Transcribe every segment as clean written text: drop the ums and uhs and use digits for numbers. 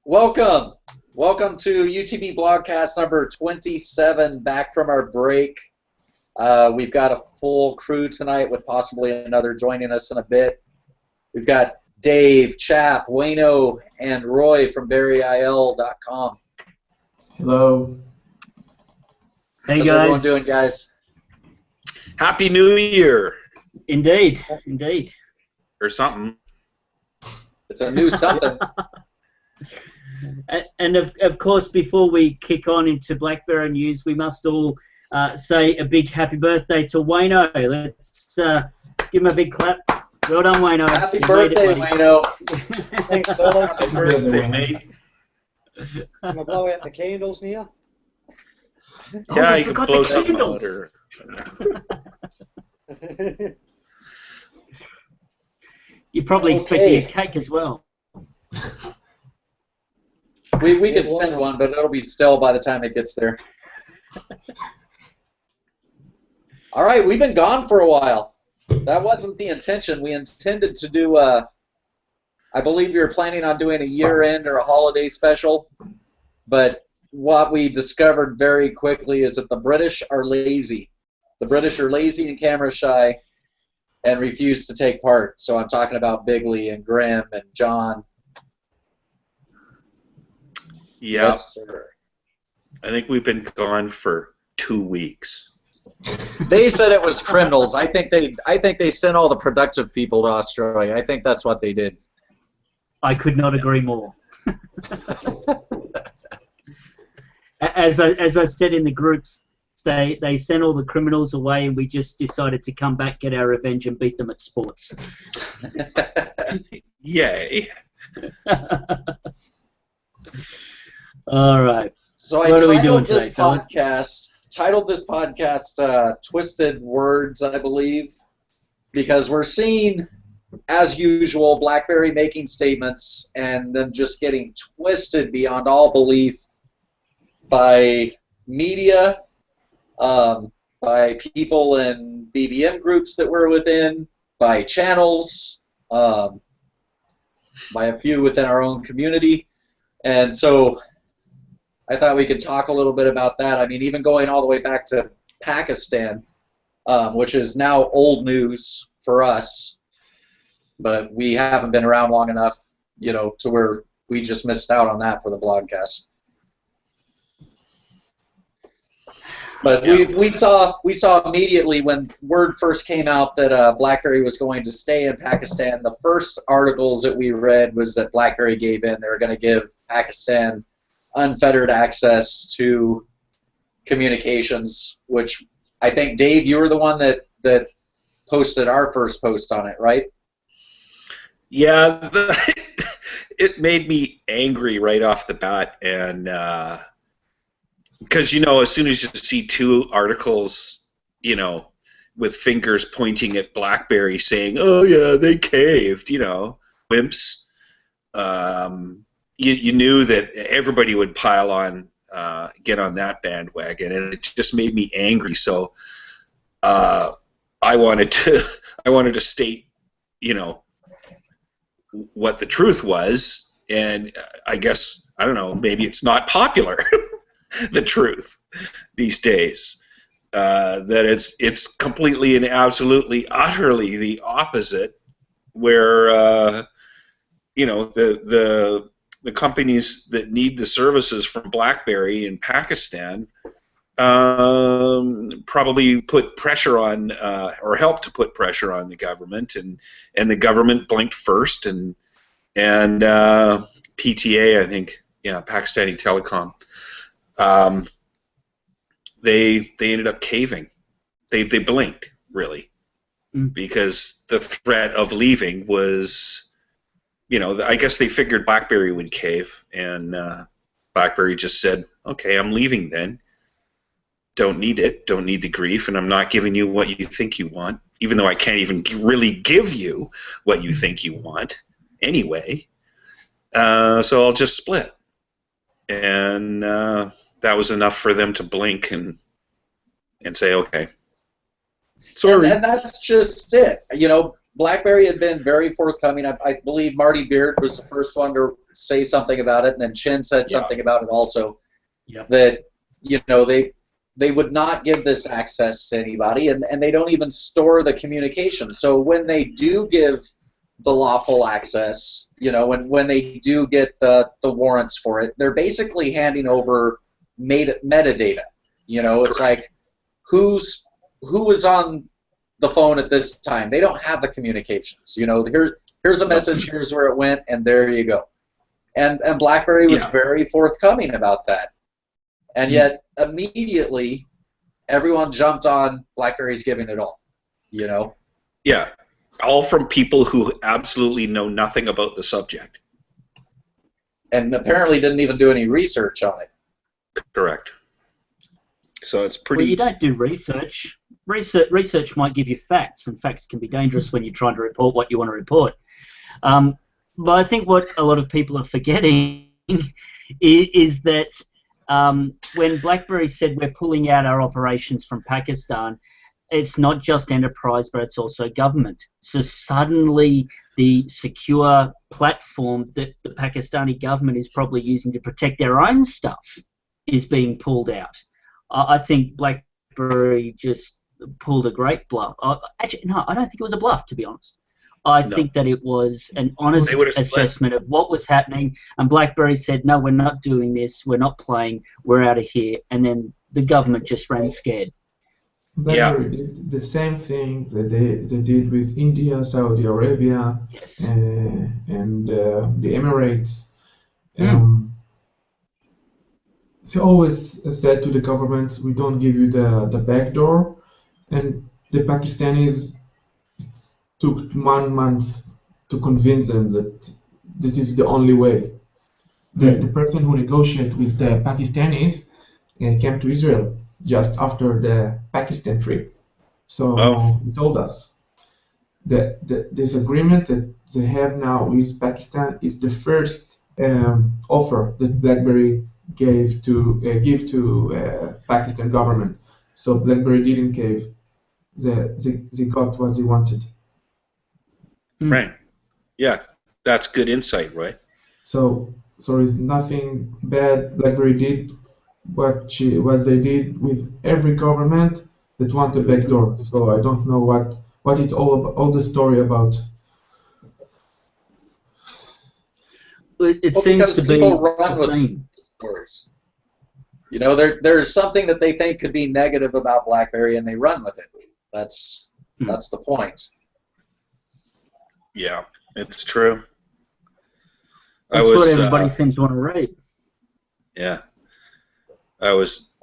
Welcome. Welcome to UTB Blogcast number 27, back from our break. We've got a full crew tonight with possibly another joining us in a bit. We've got Dave, Chap, Wayno, and Roy from BarryIL.com. Hello. Hey, How's guys. everyone doing, guys? Happy New Year. Indeed, indeed. Or something. It's a new something. And of course, before we kick on into BlackBerry news, we must all say a big happy birthday to Wayno. Let's give him a big clap. Well done, Wayno. Happy birthday, Wayno. Thanks, fellas. Happy birthday, mate. I'm going to blow out the candles now. Yeah, we you can forgot blow the something candles. out. Or... You're probably expecting a cake as well. We can send one, but it'll be stale by the time it gets there. All right, we've been gone for a while. That wasn't the intention. We intended to do I believe we were planning on doing a year-end or a holiday special, but what we discovered very quickly is that the British are lazy. The British are lazy and camera shy and refuse to take part. So I'm talking about Bigley and Graham and John. Yeah. Yes, sir. I think we've been gone for 2 weeks. They said it was criminals. I think they sent all the productive people to Australia. I think that's what they did. I could not agree more. As I said in the groups, they sent all the criminals away, and we just decided to come back, get our revenge, and beat them at sports. Yay. All right. So I What are we doing titled today, fellas? titled this podcast Twisted Words, I believe, because we're seeing, as usual, BlackBerry making statements and then just getting twisted beyond all belief by media, by people in BBM groups that we're within, by channels, by a few within our own community. And so I thought we could talk a little bit about that. I mean, even going all the way back to Pakistan, which is now old news for us, but we haven't been around long enough, you know, to where we just missed out on that for the blogcast. But we saw immediately when word first came out that BlackBerry was going to stay in Pakistan. The first articles that we read was that BlackBerry gave in. They were going to give Pakistan unfettered access to communications, which I think, Dave, you were the one that posted our first post on it, right? Yeah, it made me angry right off the bat, and because, you know, as soon as you see two articles, you know, with fingers pointing at BlackBerry saying, oh, yeah, they caved, you know, wimps, you knew that everybody would pile on, get on that bandwagon, and it just made me angry. So I wanted to state, you know, what the truth was, and I guess, I don't know, maybe it's not popular, the truth these days, that it's completely and absolutely, utterly the opposite, where you know, the companies that need the services from BlackBerry in Pakistan probably put pressure on, or helped to put pressure on the government, and the government blinked first, and PTA, I think, yeah, Pakistani Telecom, they ended up caving. They blinked, really, because the threat of leaving was, you know, I guess they figured BlackBerry would cave, and BlackBerry just said, okay, I'm leaving then. Don't need it, don't need the grief, and I'm not giving you what you think you want, even though I can't even really give you what you think you want anyway. So I'll just split. And that was enough for them to blink and say, okay. Sorry. And that's just it. You know, BlackBerry had been very forthcoming. I believe Marty Beard was the first one to say something about it, and then Chin said something about it also. Yep. That they would not give this access to anybody, and they don't even store the communication. So when they do give the lawful access, when they do get the warrants for it, they're basically handing over metadata. It's like who was on the phone at this time. They don't have the communications. Here's a message, here's where it went, and there you go. And BlackBerry was very forthcoming about that. And yet immediately everyone jumped on BlackBerry's giving it all. Yeah. All from people who absolutely know nothing about the subject. And apparently didn't even do any research on it. Correct. So it's pretty... Well, you don't do research. Research might give you facts, and facts can be dangerous when you're trying to report what you want to report. But I think what a lot of people are forgetting is that when BlackBerry said we're pulling out our operations from Pakistan, it's not just enterprise, but it's also government. So suddenly the secure platform that the Pakistani government is probably using to protect their own stuff is being pulled out. I think BlackBerry just pulled a great bluff. Actually, no, I don't think it was a bluff, to be honest. I think that it was an honest assessment of what was happening, and BlackBerry said, no, we're not doing this, we're not playing, we're out of here, and then the government just ran scared. BlackBerry did the same thing that they did with India, Saudi Arabia, and the Emirates. They always said to the governments, we don't give you the back door, and the Pakistanis took 1 month to convince them that that is the only way. The person who negotiated with the Pakistanis came to Israel just after the Pakistan trip. So he told us that this agreement that they have now with Pakistan is the first offer that BlackBerry give to Pakistan government. So BlackBerry didn't give. They got what they wanted. Right. Yeah, that's good insight, right? So it's nothing bad BlackBerry did. What they did with every government that wanted a backdoor. So I don't know what it's all about, all the story about. It seems to be people run with stories. There's something that they think could be negative about BlackBerry, and they run with it. That's the point. Yeah, it's true. That's what everybody seems to want to read. Yeah. I was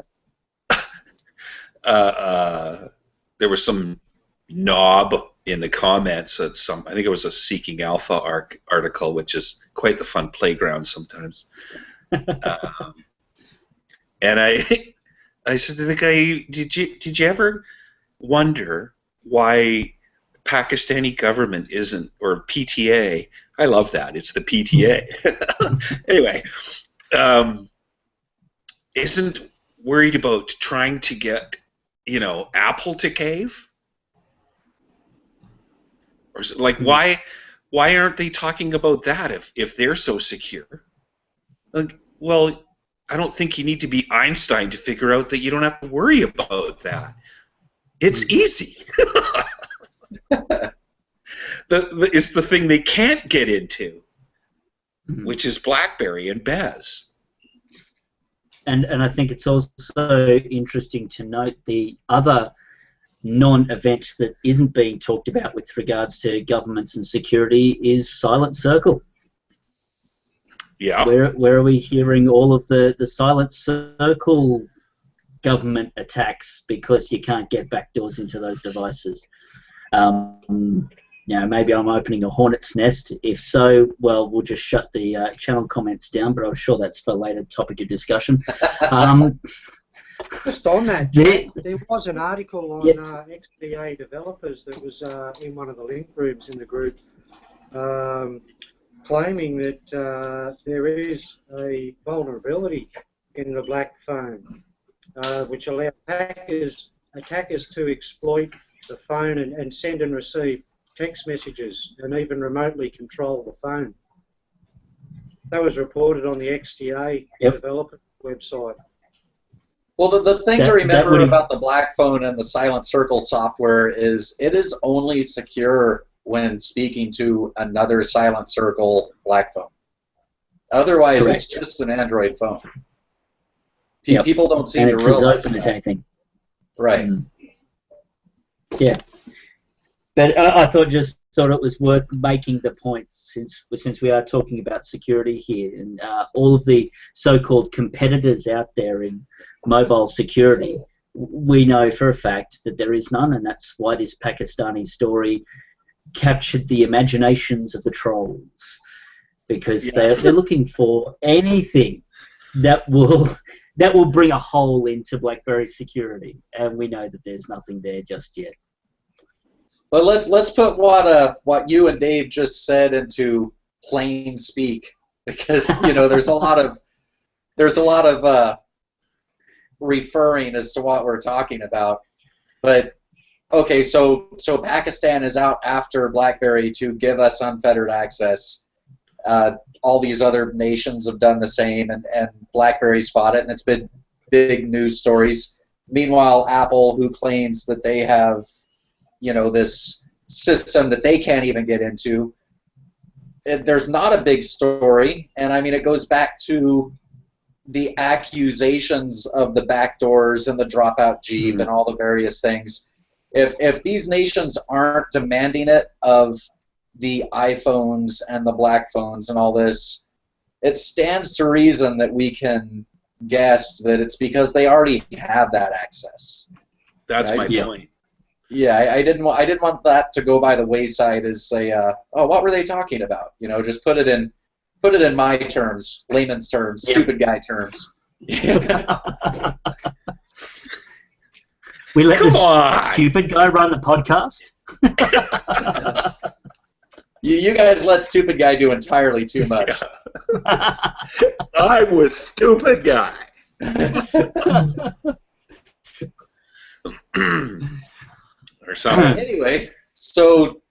there was some knob in the comments at I think it was a Seeking Alpha article, which is quite the fun playground sometimes. And I said to the guy, did you ever wonder why the Pakistani government isn't, or PTA? I love that. It's the PTA. Anyway, isn't worried about trying to get, Apple to cave? Or is it like, why aren't they talking about that if they're so secure? Like, well, I don't think you need to be Einstein to figure out that you don't have to worry about that. It's easy. It's the thing they can't get into, which is BlackBerry and Bez. And I think it's also interesting to note the other non-event that isn't being talked about with regards to governments and security is Silent Circle. Yeah. Where are we hearing all of the Silent Circle government attacks because you can't get backdoors into those devices? Maybe I'm opening a hornet's nest. If so, well, we'll just shut the channel comments down, but I'm sure that's for a later topic of discussion. Just on that, Jack, there was an article on XDA developers that was in one of the link rooms in the group claiming that there is a vulnerability in the black phone which allows attackers to exploit the phone and send and receive text messages and even remotely control the phone. That was reported on the XDA developer website. Well, the thing to That remember would- about the Black Phone and the Silent Circle software is it is only secure when speaking to another Silent Circle Black Phone. Otherwise, Correct. it's just an Android phone. Yep. People don't seem and to it's as realize open as that. anything. Right. Yeah. But I thought it was worth making the point since we are talking about security here and all of the so-called competitors out there in mobile security. We know for a fact that there is none, and that's why this Pakistani story captured the imaginations of the trolls, because they're looking for anything that will bring a hole into BlackBerry security, and we know that there's nothing there just yet. But let's put what you and Dave just said into plain speak, because there's a lot of referring as to what we're talking about. But okay, so Pakistan is out after BlackBerry to give us unfettered access. All these other nations have done the same, and BlackBerry's fought it, and it's been big news stories. Meanwhile, Apple, who claims that they have this system that they can't even get into, there's not a big story, and I mean it goes back to the accusations of the backdoors and the dropout Jeep and all the various things. If these nations aren't demanding it of the iPhones and the Black phones and all this, it stands to reason that we can guess that it's because they already have that access. That's my point. Yeah, I didn't want that to go by the wayside as say, oh, what were they talking about? Just put it in my terms, layman's terms, stupid guy terms. We let this stupid guy run the podcast. You guys let stupid guy do entirely too much. I'm with stupid guy. Or something. Anyway, so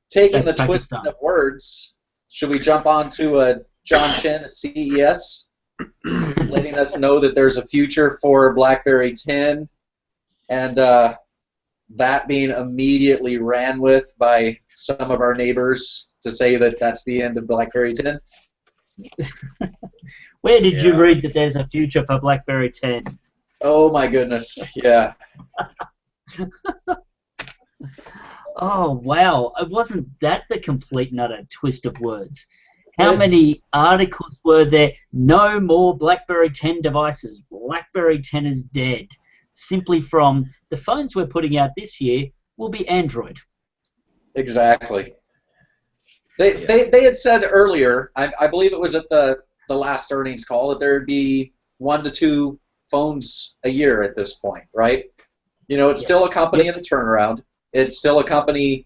taking That's the twisting Pakistan. of words, should we jump on to John Chin at CES, letting us know that there's a future for BlackBerry 10, and that being immediately ran with by some of our neighbors to say that that's the end of BlackBerry 10? Where did you read that there's a future for BlackBerry 10? Oh my goodness, yeah. Oh, wow. Wasn't that the complete and utter twist of words? How many articles were there? No more BlackBerry 10 devices. BlackBerry 10 is dead. Simply from the phones we're putting out this year will be Android. Exactly. They had said earlier, I believe it was at the last earnings call, that there would be 1 to 2 phones a year at this point, right? It's still a company in a turnaround. It's still a company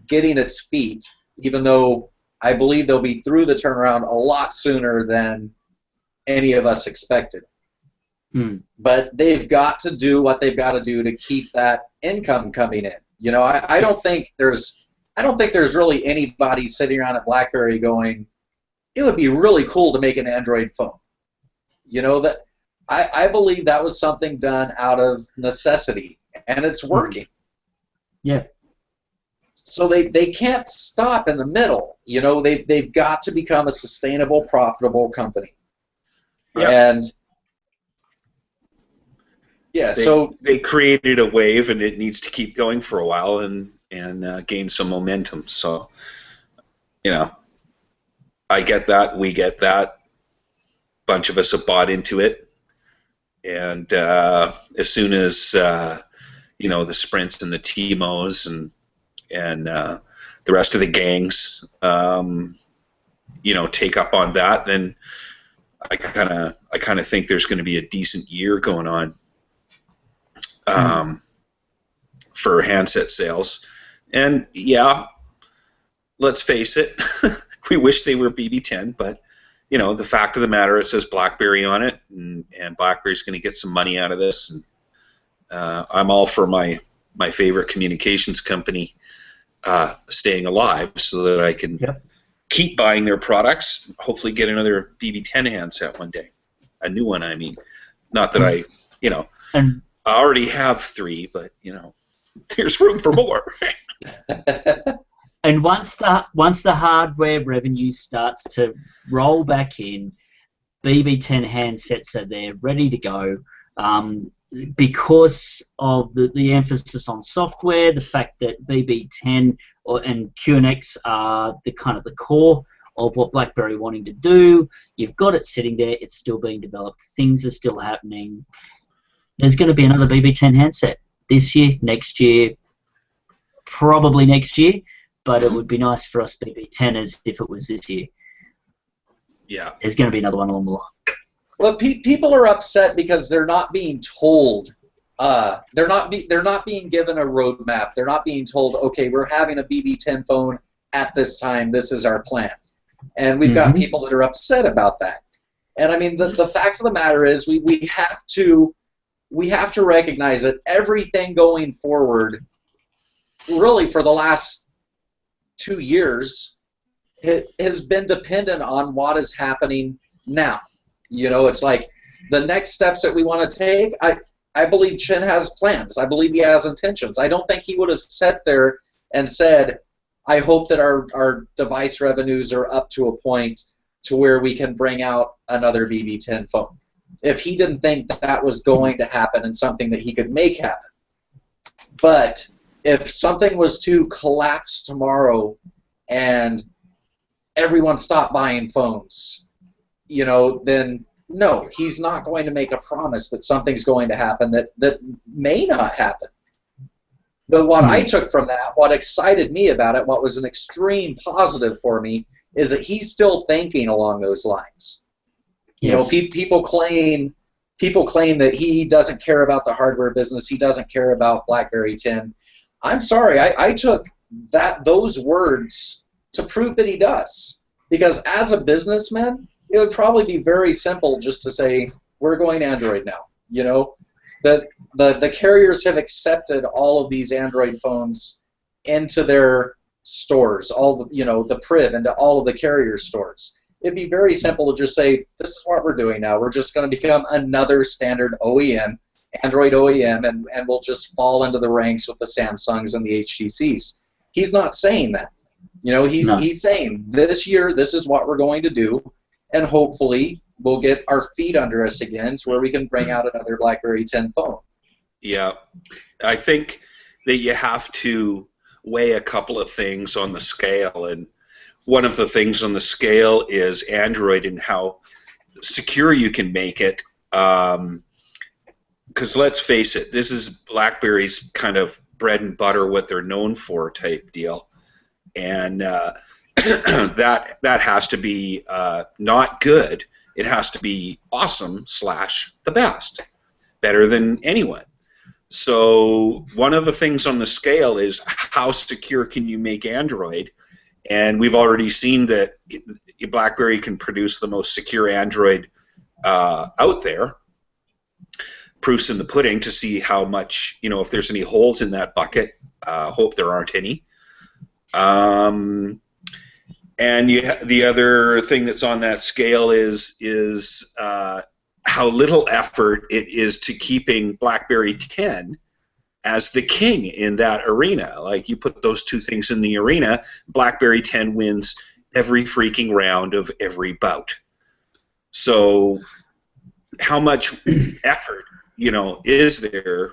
getting its feet, even though I believe they'll be through the turnaround a lot sooner than any of us expected. But they've got to do what they've got to do to keep that income coming in. I don't think there's really anybody sitting around at BlackBerry going, it would be really cool to make an Android phone. That I believe that was something done out of necessity, and it's working. Yeah. So they can't stop in the middle. They've got to become a sustainable, profitable company. Yeah. And they created a wave, and it needs to keep going for a while and gain some momentum. So, I get that. We get that. Bunch of us have bought into it, and as soon as the Sprints and the T-Mos and the rest of the gangs, take up on that, then I kind of think there's going to be a decent year going on for handset sales. And let's face it, we wish they were BB10, but the fact of the matter, it says BlackBerry on it, and BlackBerry's going to get some money out of this. And I'm all for my favorite communications company staying alive so that I can keep buying their products, hopefully get another BB10 handset one day. A new one, I mean. Not that I, And I already have 3, but, there's room for more. And once the hardware revenue starts to roll back in, BB10 handsets are there, ready to go. Because of the emphasis on software, the fact that BB10 and QNX are the kind of the core of what BlackBerry wanting to do. You've got it sitting there. It's still being developed. Things are still happening. There's going to be another BB10 handset this year, next year, probably next year. But it would be nice for us BB10ers if it was this year. Yeah. There's going to be another one along the line. Well, people are upset because they're not being told. They're not being given a roadmap. They're not being told, okay, we're having a BB10 phone at this time. This is our plan. And we've got people that are upset about that. And I mean, the fact of the matter is, we have to recognize that everything going forward, really for the last 2 years, it has been dependent on what is happening now. It's like the next steps that we want to take. I believe Chin has plans. I believe he has intentions. I don't think he would have sat there and said, I hope that our device revenues are up to a point to where we can bring out another BB10 phone. If he didn't think that was going to happen and something that he could make happen. But if something was to collapse tomorrow and everyone stopped buying phones, then no, he's not going to make a promise that something's going to happen that may not happen. But what I took from that, what excited me about it, what was an extreme positive for me, is that he's still thinking along those lines. Yes. People claim that he doesn't care about the hardware business, he doesn't care about BlackBerry 10. I'm sorry, I took those words to prove that he does. Because as a businessman, it would probably be very simple just to say, we're going Android now. The carriers have accepted all of these Android phones into their stores, the PRIV into all of the carrier stores. It'd be very simple to just say, this is what we're doing now. We're just going to become another standard OEM, Android OEM, and we'll just fall into the ranks with the Samsungs and the HTCs. He's not saying that. He's saying this year, this is what we're going to do, and hopefully we'll get our feet under us again to where we can bring out another BlackBerry 10 phone. Yeah. I think that you have to weigh a couple of things on the scale, and one of the things on the scale is Android and how secure you can make it. Because let's face it, this is BlackBerry's kind of bread and butter, what they're known for type deal. And that has to be not good. It has to be awesome / the best, better than anyone. So one of the things on the scale is how secure can you make Android, and we've already seen that BlackBerry can produce the most secure Android out there. Proof's in the pudding to see how much, if there's any holes in that bucket. Hope there aren't any. And the other thing that's on that scale is how little effort it is to keeping BlackBerry 10 as the king in that arena. Like, you put those two things in the arena, BlackBerry 10 wins every freaking round of every bout. So how much effort, is there?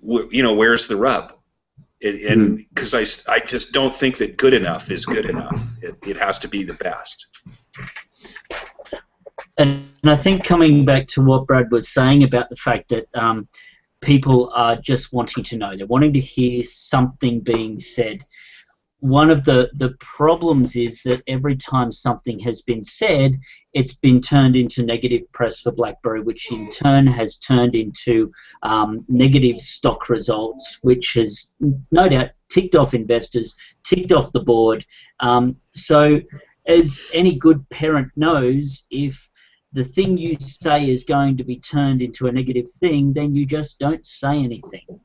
Where's the rub? And because I just don't think that good enough is good enough. It has to be the best. And I think coming back to what Brad was saying about the fact that people are just wanting to know, they're wanting to hear something being said. One of the problems is that every time something has been said, it's been turned into negative press for BlackBerry, which in turn has turned into negative stock results, which has no doubt ticked off investors, ticked off the board. So as any good parent knows, if the thing you say is going to be turned into a negative thing, then you just don't say anything.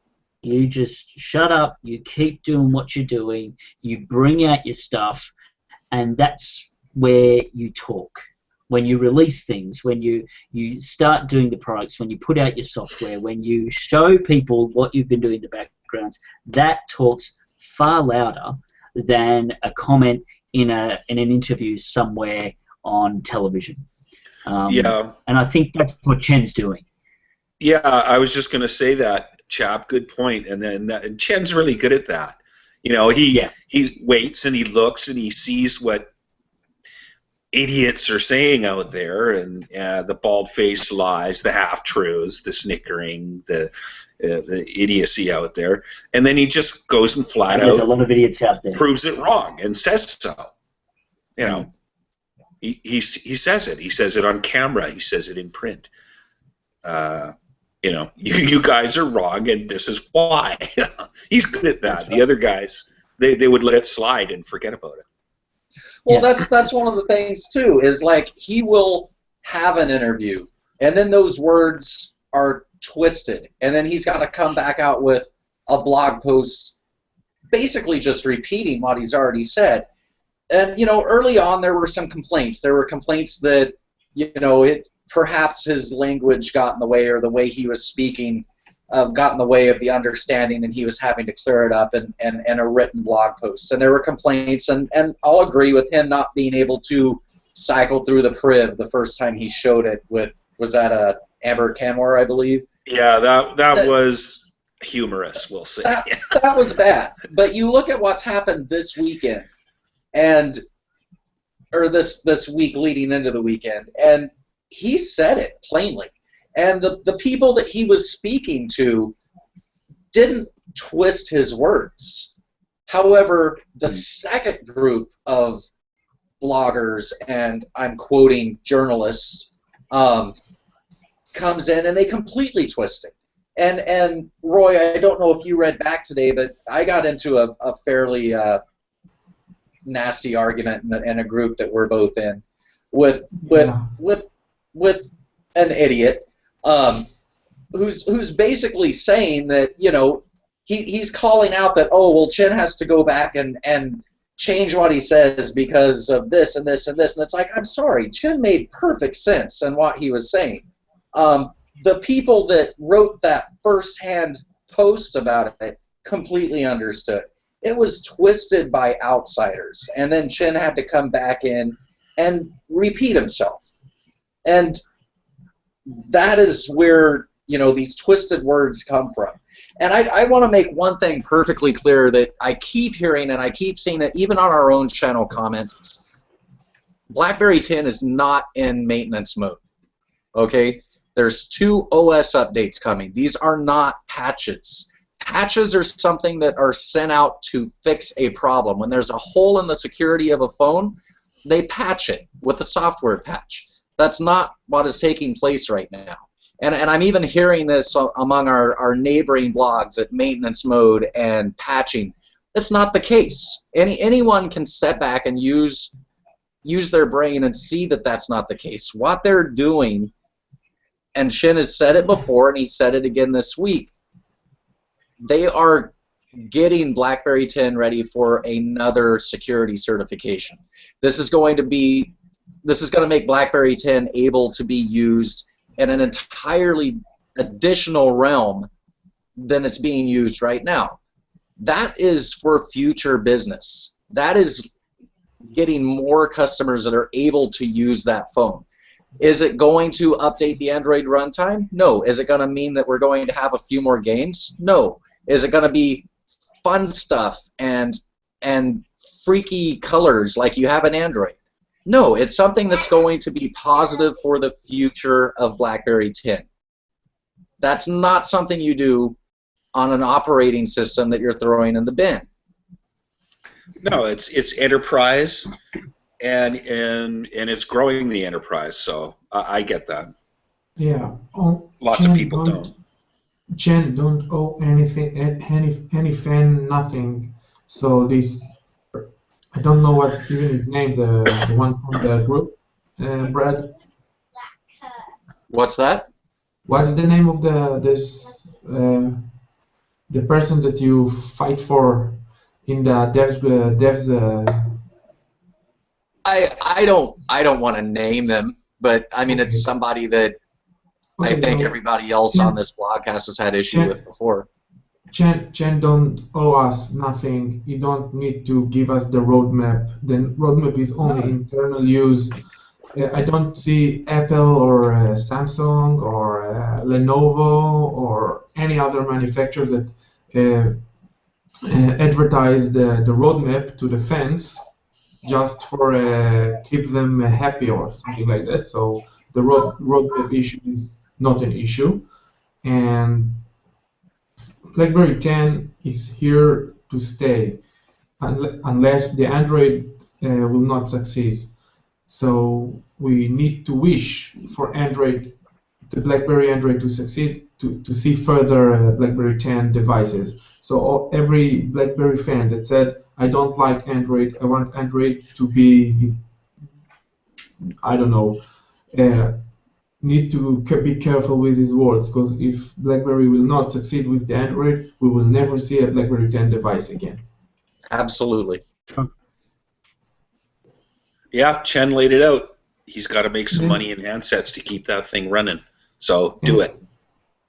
You just shut up, you keep doing what you're doing, you bring out your stuff, and that's where you talk. When you release things, when you start doing the products, when you put out your software, when you show people what you've been doing in the backgrounds, that talks far louder than a comment in an interview somewhere on television. Yeah. And I think that's what Chen's doing. Yeah, I was just going to say that, chap. Good point. And Chen's really good at that. You know, he waits and he looks and he sees what idiots are saying out there, and the bald-faced lies, the half-truths, the snickering, the idiocy out there, and then he just goes and flat There's out a lot of idiots out there. proves it wrong and says so. You know, he says it. He says it on camera. He says it in print. You know, you guys are wrong, and this is why. He's good at that. The other guys, they would let it slide and forget about it. Well, that's one of the things too. Is like he will have an interview, and then those words are twisted, and then he's got to come back out with a blog post, basically just repeating what he's already said. And you know, early on there were some complaints. There were complaints that perhaps his language got in the way, or the way he was speaking got in the way of the understanding, and he was having to clear it up in a written blog post. And there were complaints, and I'll agree with him not being able to cycle through the priv the first time he showed it with, was that a Amber Canwar, I believe? Yeah, that was humorous, we'll say. That was bad. But you look at what's happened this weekend, or this week leading into the weekend, and he said it plainly. And the people that he was speaking to didn't twist his words. However, the second group of bloggers, and I'm quoting journalists, comes in and they completely twist it. And Roy, I don't know if you read back today, but I got into a fairly nasty argument in a group that we're both in with an idiot. Who's basically saying that, you know, he's calling out that, oh, well, Chen has to go back and change what he says because of this and this and this. And it's like, I'm sorry, Chen made perfect sense in what he was saying. The people that wrote that first-hand post about it completely understood. It was twisted by outsiders, and then Chen had to come back in and repeat himself. And that is where, you know, these twisted words come from. And I want to make one thing perfectly clear that I keep hearing, and I keep seeing it even on our own channel comments. BlackBerry 10 is not in maintenance mode. Okay? There's 2 OS updates coming. These are not patches. Patches are something that are sent out to fix a problem. When there's a hole in the security of a phone, they patch it with a software patch. That's not what is taking place right now. And I'm even hearing this among our neighboring blogs at maintenance mode and patching. That's not the case. Anyone can step back and use their brain and see that that's not the case. What they're doing, and Shin has said it before, and he said it again this week, they are getting BlackBerry 10 ready for another security certification. This is going to make BlackBerry 10 able to be used in an entirely additional realm than it's being used right now. That is for future business. That is getting more customers that are able to use that phone. Is it going to update the Android runtime? No. Is it going to mean that we're going to have a few more games? No. Is it going to be fun stuff and freaky colors like you have in Android? No, it's something that's going to be positive for the future of BlackBerry 10. That's not something you do on an operating system that you're throwing in the bin. No, it's enterprise, and it's growing the enterprise. So I get that. Yeah. Lots of people don't. Chen don't owe anything, any fan nothing. So this, I don't know what's even his name, the one from the group, Brad. What's that? What's the name of this the person that you fight for in the devs I don't want to name them, but I mean it's okay. somebody that I Okay, think so everybody else on this blogcast has had issue with before. Chen don't owe us nothing. You don't need to give us the roadmap. The roadmap is only internal use. I don't see Apple or Samsung or Lenovo or any other manufacturer that advertise the roadmap to the fans just for keep them happy or something like that. So the roadmap issue is not an issue, and BlackBerry 10 is here to stay unless the Android will not succeed. So we need to wish for Android, the BlackBerry Android to succeed, to see further BlackBerry 10 devices. So every BlackBerry fan that said, I don't like Android, I want Android to be, I don't know, need to be careful with his words, because if BlackBerry will not succeed with the Android, we will never see a BlackBerry 10 device again. Absolutely. Yeah, Chen laid it out. He's got to make some money in handsets to keep that thing running. So do it.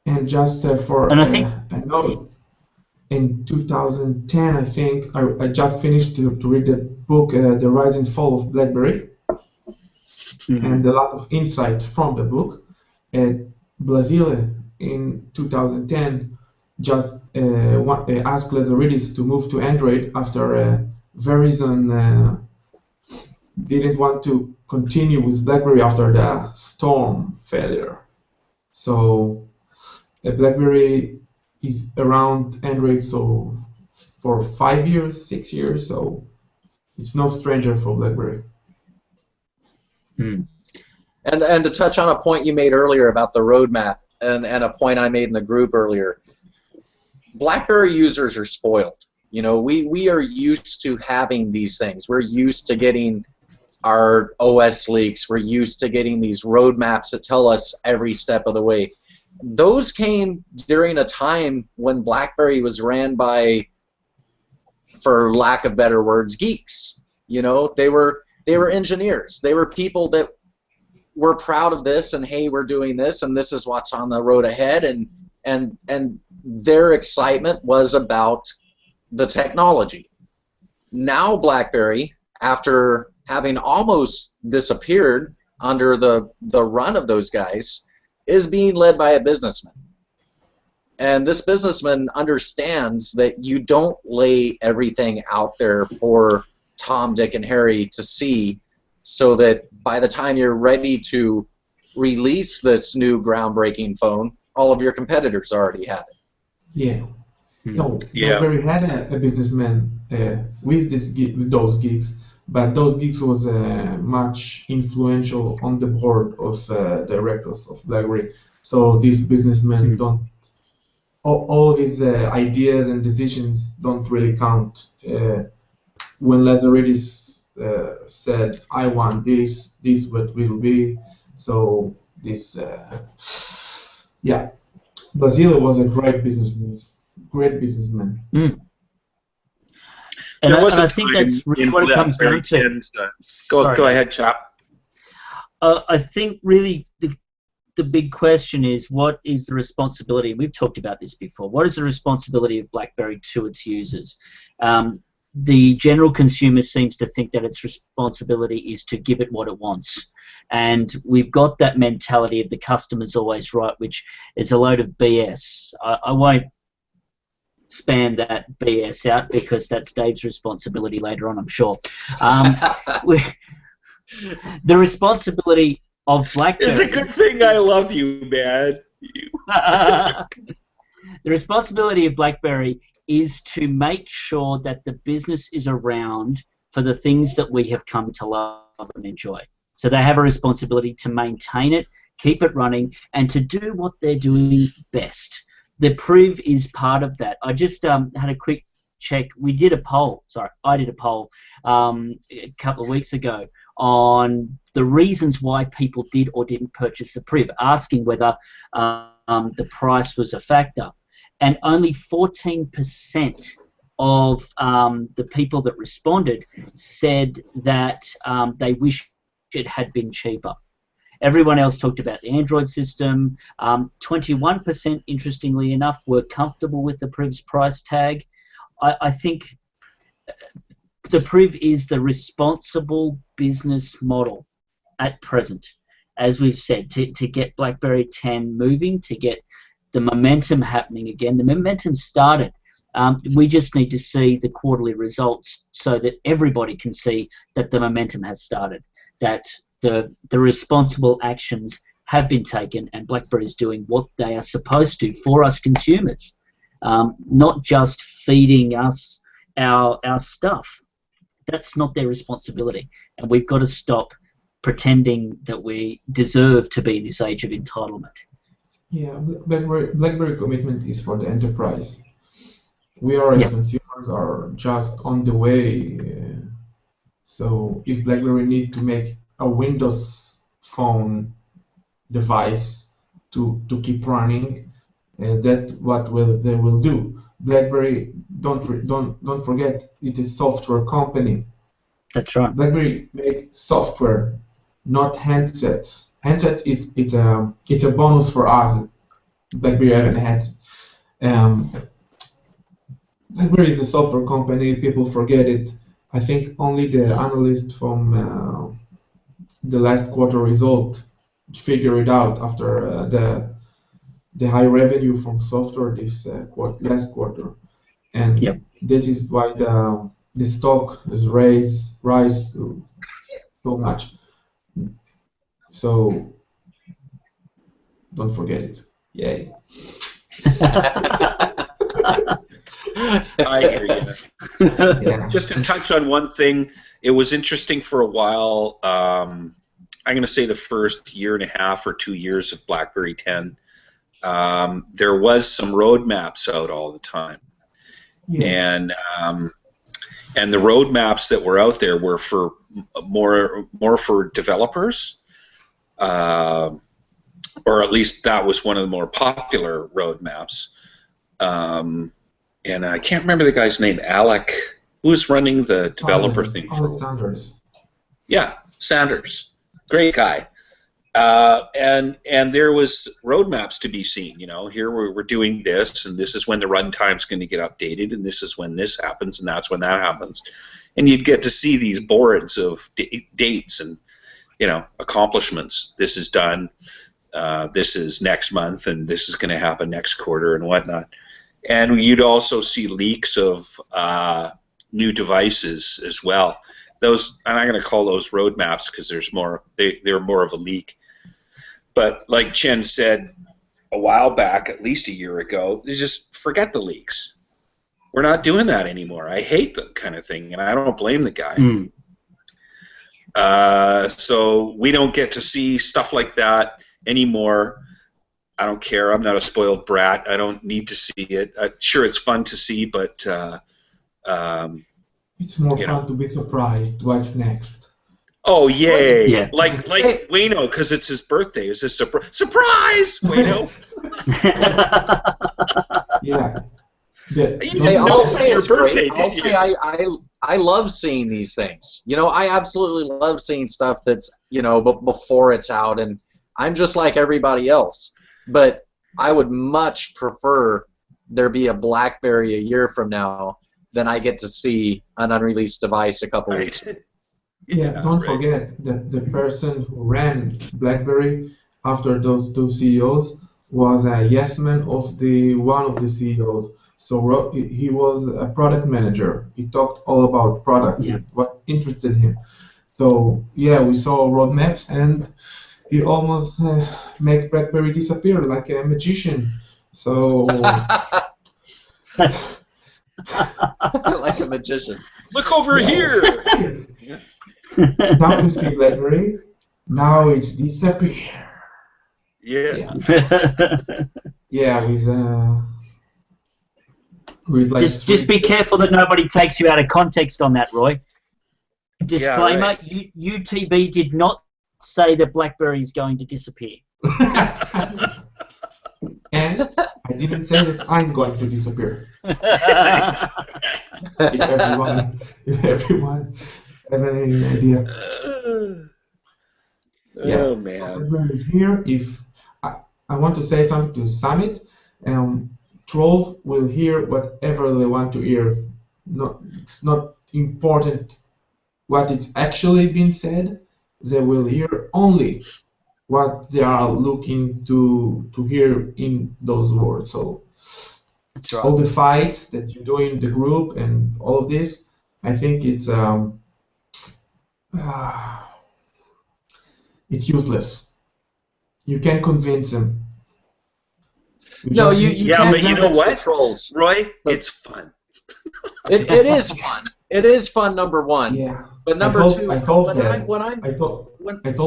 And just for And I think a note, in 2010, I think, I just finished to read the book, The Rise and Fall of BlackBerry, and a lot of insight from the book. Brazil in 2010 just asked Lazaridis to move to Android after Verizon didn't want to continue with BlackBerry after the Storm failure. So BlackBerry is around Android so for 5 years, 6 years, so it's no stranger for BlackBerry. And to touch on a point you made earlier about the roadmap, and a point I made in the group earlier, BlackBerry users are spoiled. You know, we are used to having these things. We're used to getting our OS leaks. We're used to getting these roadmaps that tell us every step of the way. Those came during a time when BlackBerry was ran by, for lack of better words, geeks. You know, they were engineers. They were people that were proud of this, and hey, we're doing this, and this is what's on the road ahead, and their excitement was about the technology. Now BlackBerry, after having almost disappeared under the run of those guys, is being led by a businessman. And this businessman understands that you don't lay everything out there for Tom, Dick, and Harry to see, so that by the time you're ready to release this new groundbreaking phone, all of your competitors already have it. Yeah. No, BlackBerry had a businessman with those geeks, but those geeks was much influential on the board of directors of BlackBerry. So these businessmen don't, all his ideas and decisions don't really count. When Lazaridis said, I want this what will be, so this, yeah, Basile was a great businessman. And There was I a think time that's really in what it comes down BlackBerry to. 10's, go ahead, chap. I think really the big question is, what is the responsibility? We've talked about this before. What is the responsibility of BlackBerry to its users? The general consumer seems to think that its responsibility is to give it what it wants. And we've got that mentality of the customer's always right, which is a load of BS. I won't span that BS out because that's Dave's responsibility later on, I'm sure. The responsibility of BlackBerry... It's a good thing I love you, man. The responsibility of BlackBerry is to make sure that the business is around for the things that we have come to love and enjoy. So they have a responsibility to maintain it, keep it running, and to do what they're doing best. The Priv is part of that. I just had a quick check. We did a poll. Sorry, I did a poll a couple of weeks ago on the reasons why people did or didn't purchase the Priv, asking whether the price was a factor. and only 14% of the people that responded said that they wish it had been cheaper. Everyone else talked about the Android system. 21%, interestingly enough, were comfortable with the Priv's price tag. I think the Priv is the responsible business model at present, as we've said, to get BlackBerry 10 moving, to get the momentum happening again. The momentum started. We just need to see the quarterly results so that everybody can see that the momentum has started, that the responsible actions have been taken, and BlackBerry is doing what they are supposed to for us consumers, not just feeding us our stuff. That's not their responsibility, and we've got to stop pretending that we deserve to be in this age of entitlement. Yeah, BlackBerry commitment is for the enterprise. We are, as consumers, are just on the way. So if BlackBerry need to make a Windows phone device to keep running, that's what they will do. BlackBerry, don't forget, it's a software company. That's right. BlackBerry makes software, not handsets. Handsets, it's a bonus for us. BlackBerry haven't had. BlackBerry is a software company. People forget it. I think only the analyst from the last quarter result figure it out after the high revenue from software this last quarter, and this is why the stock has rise so much. So don't forget it. Yay. I hear you. Yeah. Just to touch on one thing, it was interesting for a while. I'm going to say the first year and a half or 2 years of BlackBerry 10, there was some roadmaps out all the time, and the roadmaps that were out there were for more for developers, or at least that was one of the more popular roadmaps. And I can't remember the guy's name, Alec, who was running the developer thing for Sanders. Yeah, Sanders, great guy. And there was roadmaps to be seen. You know, here we're doing this, and this is when the runtime's going to get updated, and this is when this happens, and that's when that happens. And you'd get to see these boards of dates and, you know, accomplishments. This is done. This is next month, and this is going to happen next quarter, and whatnot. And you'd also see leaks of new devices as well. Those, and I'm going to call those roadmaps because there's more. They're more of a leak. But like Chen said a while back, at least a year ago, just forget the leaks. We're not doing that anymore. I hate that kind of thing, and I don't blame the guy. So we don't get to see stuff like that anymore. I don't care. I'm not a spoiled brat. I don't need to see it. Sure, it's fun to see, but it's more fun to be surprised. What's next? Oh, yay! Yeah. Like Wayno, because it's his birthday. It's a surprise, Wayno. Yeah. I'll say it's great. I'll say I love seeing these things. You know, I absolutely love seeing stuff that's, you know, before it's out, and I'm just like everybody else. But I would much prefer there be a BlackBerry a year from now than I get to see an unreleased device a couple weeks. Yeah, don't forget that the person who ran BlackBerry after those two CEOs was a yes man of one of the CEOs. So he was a product manager. He talked all about product, what interested him. So yeah, we saw roadmaps, and he almost made BlackBerry disappear like a magician. So like a magician. Look over here. Now you see BlackBerry. Now it's disappear. Yeah. Yeah, with like just be careful that nobody takes you out of context on that, Roy. Disclaimer: UTB did not say that BlackBerry is going to disappear. And I didn't say that I'm going to disappear. If everyone have any idea. Oh man. BlackBerry is here. If I want to say something to Summit, trolls will hear whatever they want to hear. It's not important what it's actually been said. They will hear only what they are looking to hear in those words. So That's right. all the fights that you do in the group and all of this, I think it's useless. You can't convince them. No, you Yeah, can't but you know convince the what, trolls. Roy? But- It's fun. It is fun. It is fun. Number one. Yeah. But number two, I told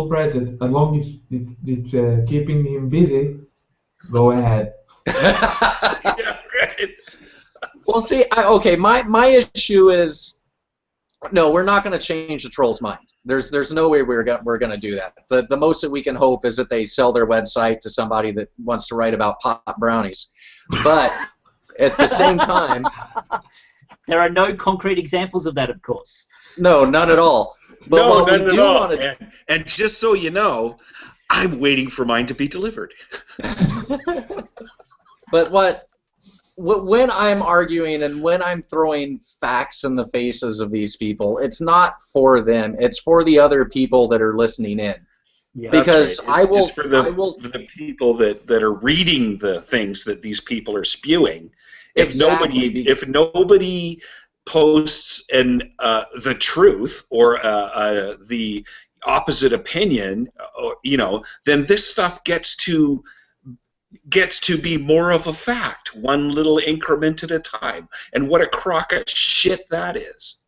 Brad that as long as it's keeping him busy, go ahead. Yeah, right. Well, see, okay, my issue is, no, we're not going to change the troll's mind. There's no way we're going to do that. The most that we can hope is that they sell their website to somebody that wants to write about pot brownies. But at the same time, there are no concrete examples of that, of course. no, none at all. But No, what none we at do all. want to, And just so you know, I'm waiting for mine to be delivered. but when I'm arguing and when I'm throwing facts in the faces of these people, it's not for them. It's for the other people that are listening in. Yeah. Because That's right. It's for I will the people that are reading the things that these people are spewing. If Exactly. nobody posts the truth or the opposite opinion, then this stuff gets to be more of a fact, one little increment at a time. And what a crock of shit that is.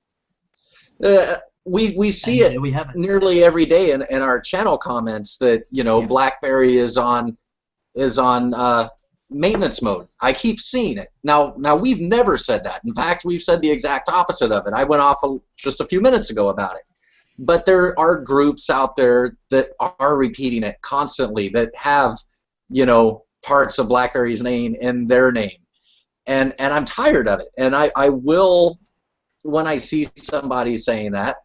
we see it We have it. nearly every day in our channel comments that Yeah. BlackBerry is on maintenance mode. I keep seeing it. Now we've never said that. In fact, we've said the exact opposite of it. I went off just a few minutes ago about it. But there are groups out there that are repeating it constantly, that have parts of BlackBerry's name in their name, and I'm tired of it. And I will, when I see somebody saying that,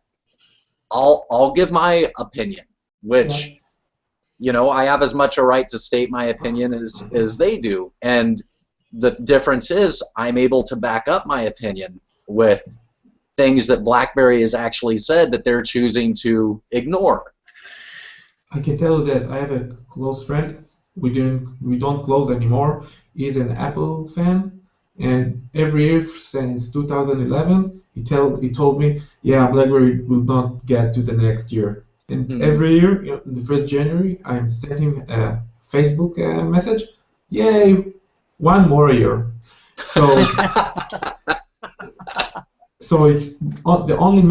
I'll give my opinion, which I have as much a right to state my opinion as they do. And the difference is I'm able to back up my opinion with things that BlackBerry has actually said that they're choosing to ignore. I can tell you that I have a close friend. We don't close anymore. He's an Apple fan, and every year since 2011, he told me, yeah, BlackBerry will not get to the next year. And every year, the 1st January, I send him a Facebook message. Yay, one more year. So, so it's the only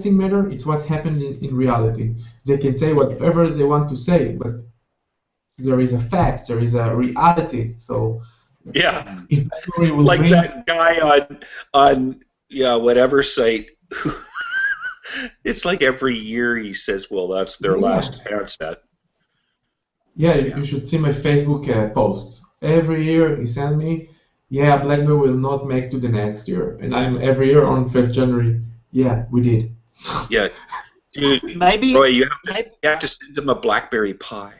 thing matter. It's what happens in reality. They can say whatever they want to say, but there is a fact. There is a reality. So, yeah, if BlackBerry will like bring, that guy on whatever site. It's like every year he says, well, that's their last handset. Yeah, you should see my Facebook posts. Every year he sends me, yeah, BlackBerry will not make to the next year. And I'm every year on 1st January, yeah, we did. Yeah. Dude, Maybe, Roy, you have to send him a BlackBerry pie.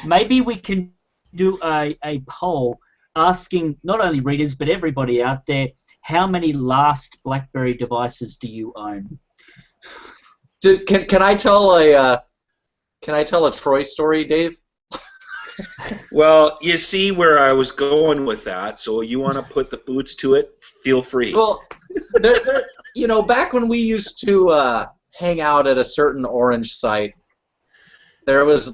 maybe we can do a poll asking not only readers but everybody out there, how many last BlackBerry devices do you own? Can I tell a Troy story, Dave? Well, you see where I was going with that, so you want to put the boots to it, feel free. Well, back when we used to hang out at a certain orange site, there was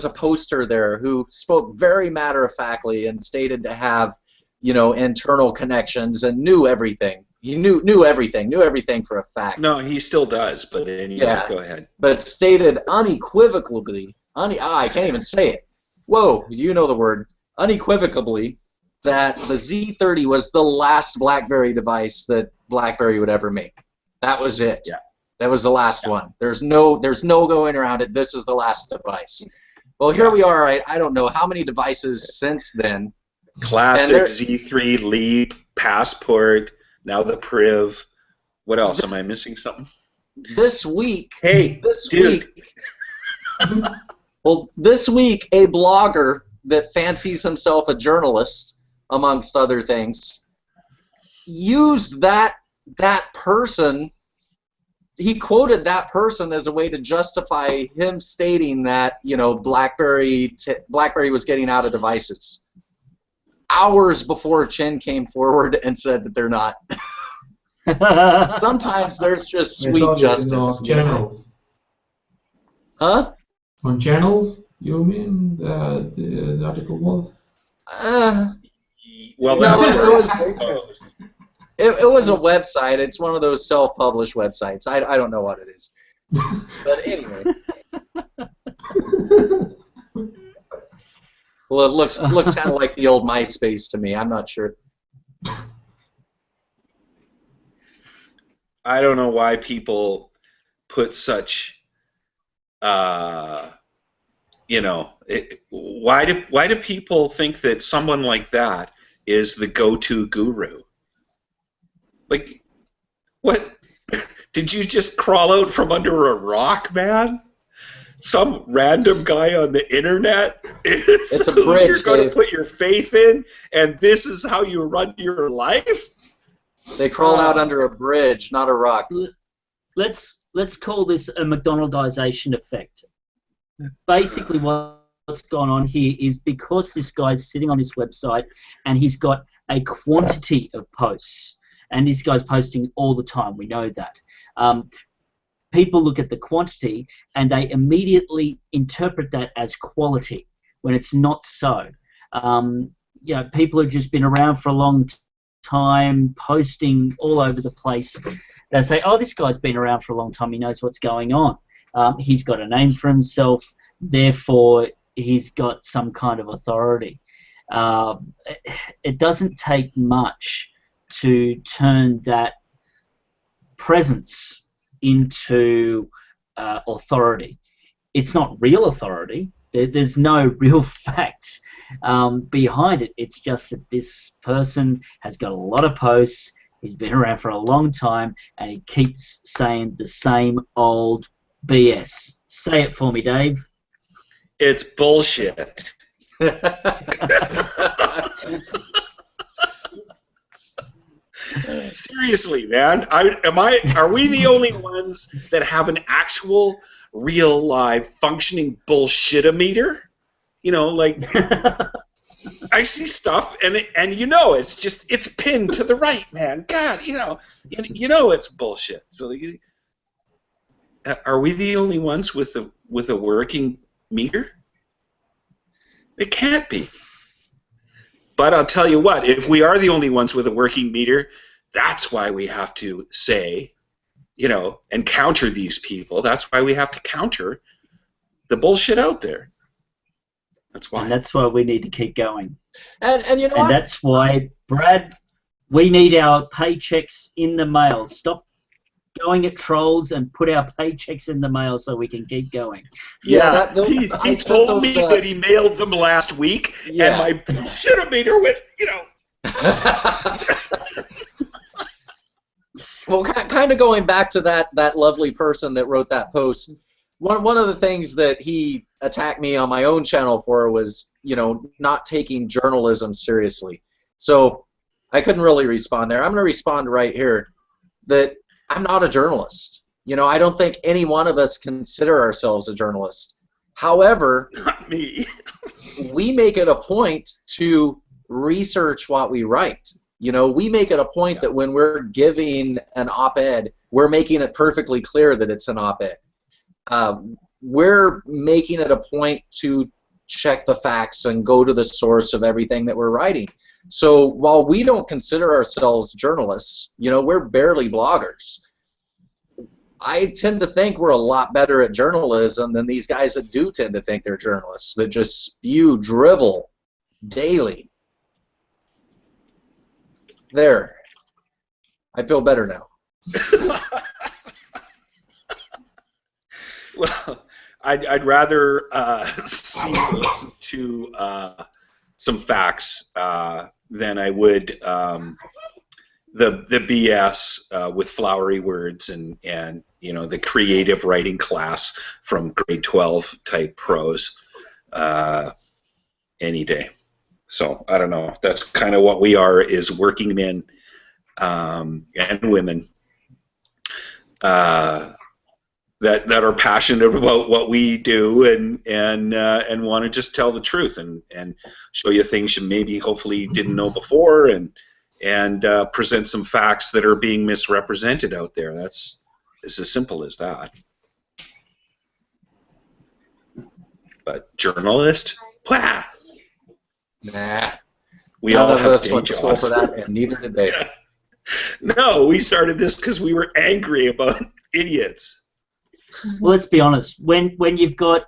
a poster there who spoke very matter-of-factly and stated to have, internal connections and knew everything. He knew everything for a fact. No, he still does, but anyway, go ahead. But stated unequivocally, I can't even say it. Whoa, you know the word. Unequivocally, that the Z30 was the last BlackBerry device that BlackBerry would ever make. That was it. Yeah. That was the last one. There's no going around it. This is the last device. Well, here we are. I don't know how many devices since then Classic Z3, Leap, Passport, now the Priv. What else? Am I missing something? This week, this week, a blogger that fancies himself a journalist, amongst other things, used that person. He quoted that person as a way to justify him stating that, you know, BlackBerry was getting out of devices. Hours before Chin came forward and said that they're not. Sometimes there's just sweet justice. On channels. Huh? On channels, you mean the article was? Well, that's it was a website. It's one of those self-published websites. I don't know what it is. But anyway. Well, it looks kind of like the old MySpace to me. I'm not sure. I don't know why people put such, you know, why do people think that someone like that is the go-to guru? Like, what? Did you just crawl out from under a rock, man? Some random guy on the internet is it's a bridge, you're going to put your faith in, and this is how you run your life? They crawled out under a bridge, not a rock. Let's call this a McDonaldization effect. Basically, what's gone on here is because this guy's sitting on this website and he's got a quantity of posts, and this guy's posting all the time. We know that. People look at the quantity and they immediately interpret that as quality when it's not so. You know, people have just been around for a long time, posting all over the place. They say, oh, this guy's been around for a long time, he knows what's going on. He's got a name for himself, therefore he's got some kind of authority. It doesn't take much to turn that presence into authority. It's not real authority. There's no real facts behind it. It's just that this person has got a lot of posts, he's been around for a long time, and he keeps saying the same old BS. Say it for me, Dave. It's bullshit. Seriously, man. Are we the only ones that have an actual, real, live, functioning bullshit-o-meter? You know, like, I see stuff, and you know, it's pinned to the right, man. God, you know it's bullshit. So, are we the only ones with a working meter? It can't be. But I'll tell you what, if we are the only ones with a working meter, that's why we have to say, you know, and counter these people. That's why we have to counter the bullshit out there. That's why. And that's why we need to keep going. And you know and what? That's why, Brad, we need our paychecks in the mail. Stop going at trolls and put our paychecks in the mail so we can keep going. Yeah, he told me that he mailed them last week, and my shit-o-meter went, you know. Well, kind of going back to that lovely person that wrote that post, one of the things that he attacked me on my own channel for was, you know, not taking journalism seriously. So I couldn't really respond there. I'm going to respond right here that I'm not a journalist. You know, I don't think any one of us consider ourselves a journalist. However, not me. We make it a point to research what we write. You know, we make it a point that when we're giving an op-ed, we're making it perfectly clear that it's an op-ed. We're making it a point to check the facts and go to the source of everything that we're writing. So while we don't consider ourselves journalists, you know, we're barely bloggers. I tend to think we're a lot better at journalism than these guys that do tend to think they're journalists, that just spew drivel daily. There. I feel better now. Well, I'd rather see listen to some facts than I would the BS with flowery words and you know, the creative writing class from grade 12 type prose any day. So I don't know. That's kind of what we are, is working men and women that are passionate about what we do and want to just tell the truth and show you things you maybe hopefully didn't know before and present some facts that are being misrepresented out there. It's as simple as that. But journalist? Wah! Nah. We None all of have us day went to school for jobs. that, and neither did they. No, we started this because we were angry about idiots. Well, let's be honest. When you've got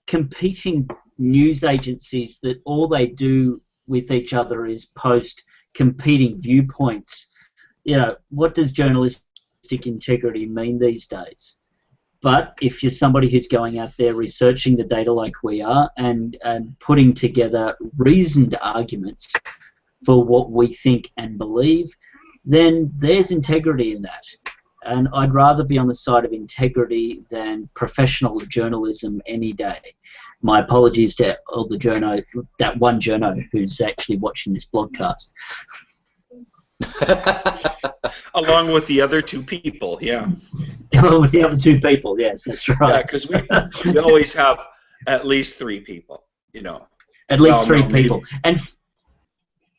competing news agencies that all they do with each other is post competing viewpoints, you know, what does journalistic integrity mean these days? But if you're somebody who's going out there researching the data like we are and putting together reasoned arguments for what we think and believe, then there's integrity in that. And I'd rather be on the side of integrity than professional journalism any day. My apologies to all the that one journo who's actually watching this blogcast. Along with the other two people, yeah. Along with the other two people, yes, that's right. Yeah, because we always have at least three people, you know. At least three people. And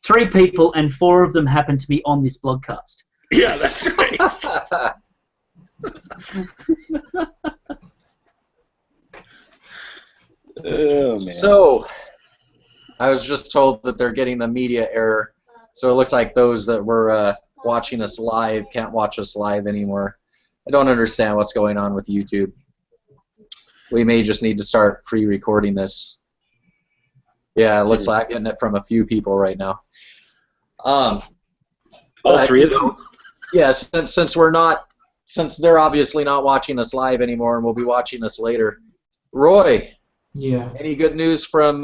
3 people, and 4 of them happen to be on this blogcast. Yeah, that's right. Oh, man. So, I was just told that they're getting the media error. So it looks like those that were watching us live can't watch us live anymore. I don't understand what's going on with YouTube. We may just need to start pre-recording this. Yeah, it looks like I'm getting it from a few people right now. All 3 of them? Yes, yeah, since they're obviously not watching us live anymore and will be watching us later. Roy, Yeah. any good news from?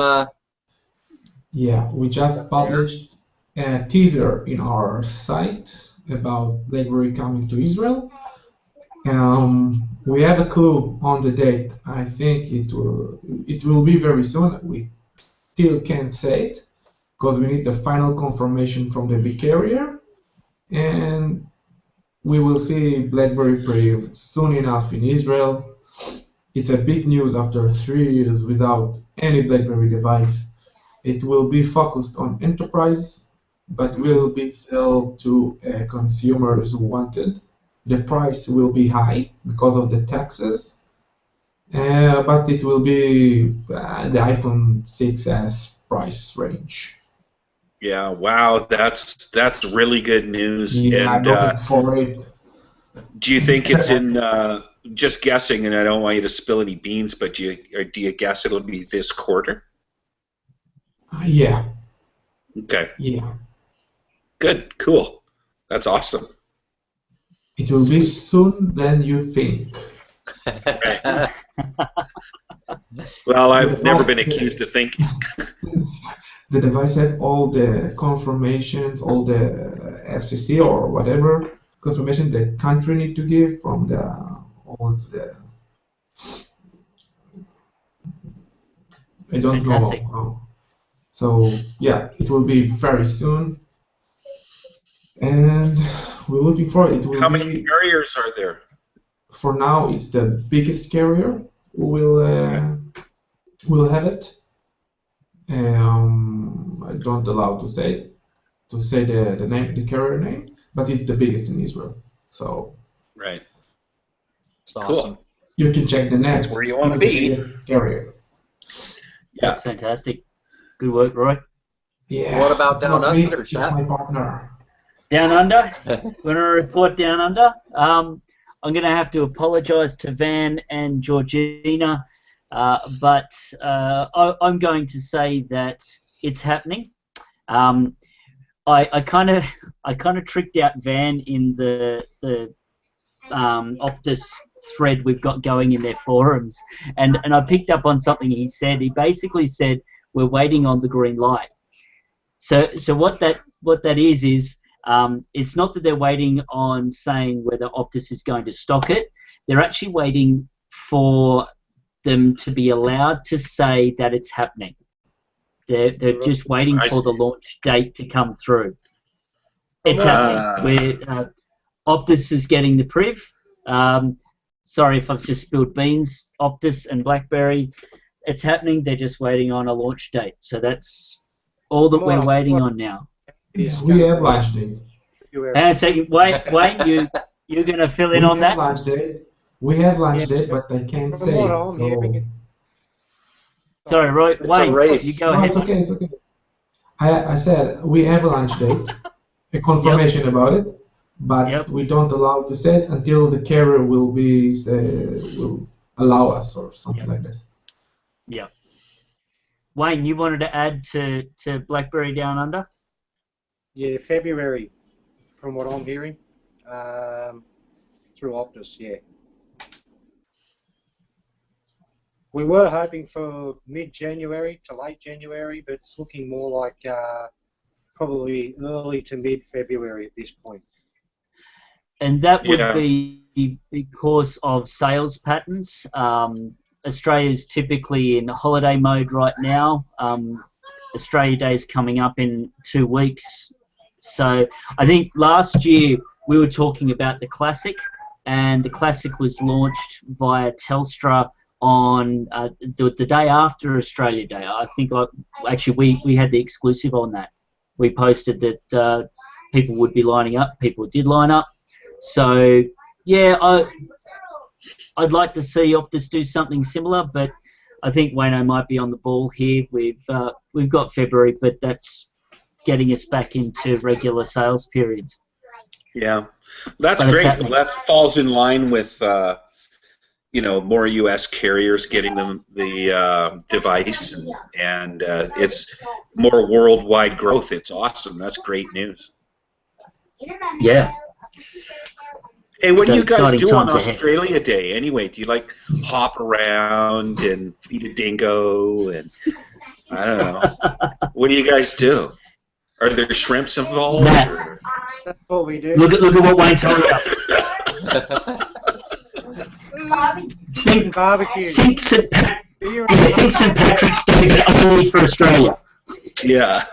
Yeah, we just published a teaser in our site about BlackBerry coming to Israel. We have a clue on the date. I think it will be very soon. We still can't say it because we need the final confirmation from the big carrier, and we will see BlackBerry Brave soon enough in Israel. It's a big news after 3 years without any BlackBerry device. It will be focused on enterprise, but will be sold to consumers who want it. The price will be high because of the taxes, but it will be the iPhone 6s price range. Yeah, wow, that's really good news. Yeah, And I'm looking for it. do you think it's in? Just guessing, and I don't want you to spill any beans, but do you guess it'll be this quarter? Yeah. Okay. Yeah. Good. Cool. That's awesome. It will be soon than you think. Right. Well, I've never been accused of thinking. The device has all the confirmations, all the FCC or whatever confirmation the country need to give from all of the. I don't Fantastic. know. So yeah, it will be very soon, and we're looking for it. It will How many carriers are there? For now, it's the biggest carrier who will have it. I don't allow to say the name, the carrier name, but it's the biggest in Israel. So Right. It's awesome. Cool. you can check the net. That's where you want to be. Carrier. Yeah. That's fantastic. Good work, Roy. Yeah. What about it's Down not me, Under, it's chap? my partner. Down Under. We're going to report Down Under. I'm going to have to apologise to Van and Georgina, but I'm going to say that it's happening. I kind of tricked out Van in the Optus thread we've got going in their forums, and I picked up on something he said. He basically said, we're waiting on the green light. So what that is it's not that they're waiting on saying whether Optus is going to stock it. They're actually waiting for them to be allowed to say that it's happening. They're just waiting for the launch date to come through. It's happening. Optus is getting the priv. Sorry if I've just spilled beans. Optus and BlackBerry, it's happening. They're just waiting on a launch date. So that's all that we're waiting on now. Yeah, we have launch date. Hang on a second. Wait, you're going to fill in on that? Launch date. We have launch date, but I can't say it. So. Sorry, Roy. Wait, you go ahead. No, it's okay. I said we have a launch date, a confirmation about it, but we don't allow to say it until the carrier will allow us or something like this. Yeah. Wayne, you wanted to add to BlackBerry Down Under? Yeah, February, from what I'm hearing, through Optus, yeah. We were hoping for mid-January to late January, but it's looking more like probably early to mid-February at this point. And that would be because of sales patterns. Australia's typically in holiday mode right now. Australia Day is coming up in 2 weeks. So I think last year we were talking about the Classic, and the Classic was launched via Telstra on the day after Australia Day. I think we had the exclusive on that. We posted that people would be lining up. People did line up. So yeah, I'd like to see Optus do something similar, but I think Wayno might be on the ball here. We've got February, but that's getting us back into regular sales periods. Yeah, that's great. Well, that falls in line with more U.S. carriers getting the device, and it's more worldwide growth. It's awesome. That's great news. Yeah. Hey, what do you guys do on Australia Day anyway? Do you like hop around and feed a dingo and I don't know? What do you guys do? Are there shrimps involved? That's what we do. Look at what Wayne's talking about. Barbecue. Think St. Patrick's Day, but only for Australia. Yeah.